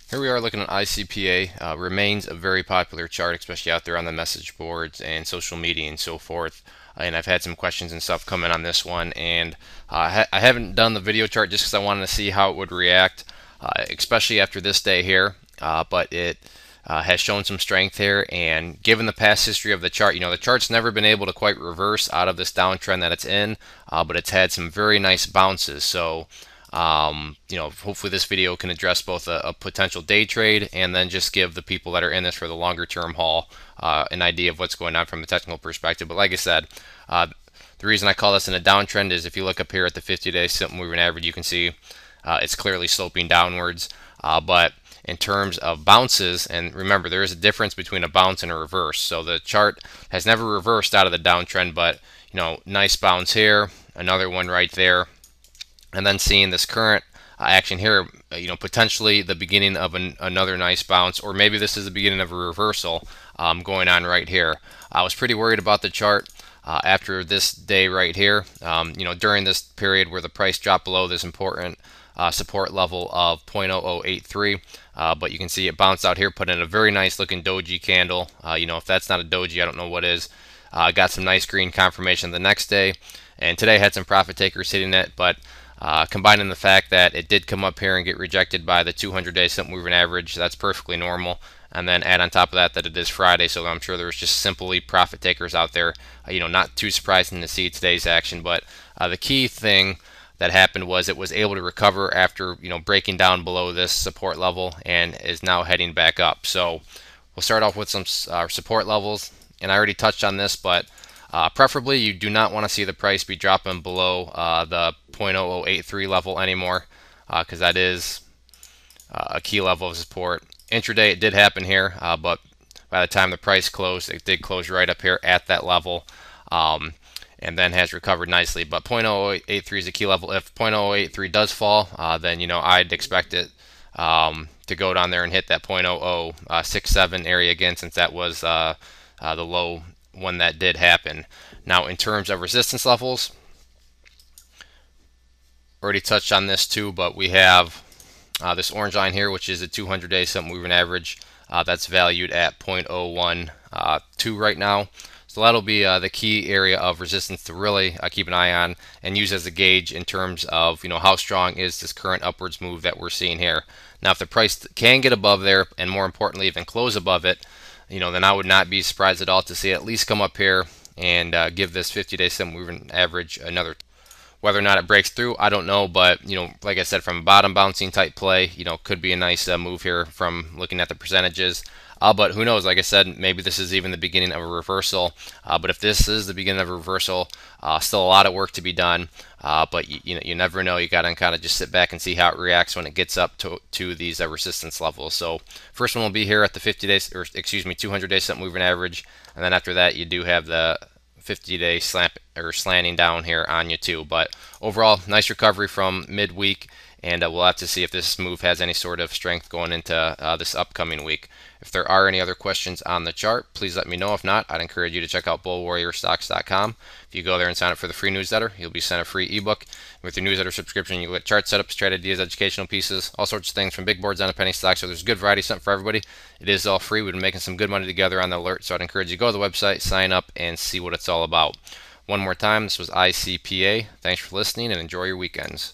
Here we are looking at ICPA. Remains a very popular chart, especially out there on the message boards and social media and so forth. And I've had some questions and stuff come in on this one, and I haven't done the video chart just because I wanted to see how it would react, especially after this day here. But it has shown some strength here, and given the past history of the chart, the chart's never been able to quite reverse out of this downtrend that it's in, but it's had some very nice bounces. So hopefully this video can address both a potential day trade and then just give the people that are in this for the longer term haul an idea of what's going on from a technical perspective. But like I said, the reason I call this in a downtrend is if you look up here at the 50-day simple moving average, you can see it's clearly sloping downwards. But in terms of bounces, and remember there is a difference between a bounce and a reverse. So the chart has never reversed out of the downtrend, but nice bounce here, another one right there, and then seeing this current action here, potentially the beginning of another nice bounce, or maybe this is the beginning of a reversal going on right here. I was pretty worried about the chart after this day right here. During this period where the price dropped below this important support level of 0.0083, but you can see it bounced out here, put in a very nice looking doji candle. If that's not a doji, I don't know what is. Got some nice green confirmation the next day, and today had some profit takers hitting it, but combining the fact that it did come up here and get rejected by the 200-day simple moving average, that's perfectly normal. And then add on top of that it is Friday, so I'm sure there's just simply profit takers out there. Not too surprising to see today's action, but the key thing that happened was it was able to recover after breaking down below this support level and is now heading back up. So we'll start off with some support levels, and I already touched on this, but preferably you do not want to see the price be dropping below the 0.0083 level anymore, because that is a key level of support. Intraday it did happen here, but by the time the price closed, it did close right up here at that level, and then has recovered nicely. But 0.0083 is a key level. If 0.0083 does fall, then I'd expect it to go down there and hit that 0.0067 area again, since that was the low when that did happen. Now, in terms of resistance levels, already touched on this too, but we have this orange line here, which is a 200-day simple moving average. That's valued at 0.012 right now. So that'll be the key area of resistance to really keep an eye on and use as a gauge in terms of how strong is this current upwards move that we're seeing here. Now, if the price can get above there, and more importantly, even close above it, then I would not be surprised at all to see it at least come up here and give this 50-day simple moving average another. Whether or not it breaks through, I don't know, but like I said, from a bottom bouncing type play, could be a nice move here from looking at the percentages. But who knows? Like I said, maybe this is even the beginning of a reversal. But if this is the beginning of a reversal, still a lot of work to be done. But you never know. You got to kind of just sit back and see how it reacts when it gets up to these resistance levels. So first one will be here at the 50 days, or excuse me, 200-day simple moving average, and then after that you do have the 50-day slanting down here on you too. But overall, nice recovery from midweek, and we'll have to see if this move has any sort of strength going into this upcoming week. If there are any other questions on the chart, please let me know. If not, I'd encourage you to check out bullwarriorstocks.com. If you go there and sign up for the free newsletter, you'll be sent a free ebook. With your newsletter subscription, you'll get chart setups, trade ideas, educational pieces, all sorts of things from big boards down to penny stocks. So there's a good variety, something for everybody. It is all free. We've been making some good money together on the alert, so I'd encourage you to go to the website, sign up, and see what it's all about. One more time, this was ICPA. Thanks for listening, and enjoy your weekends.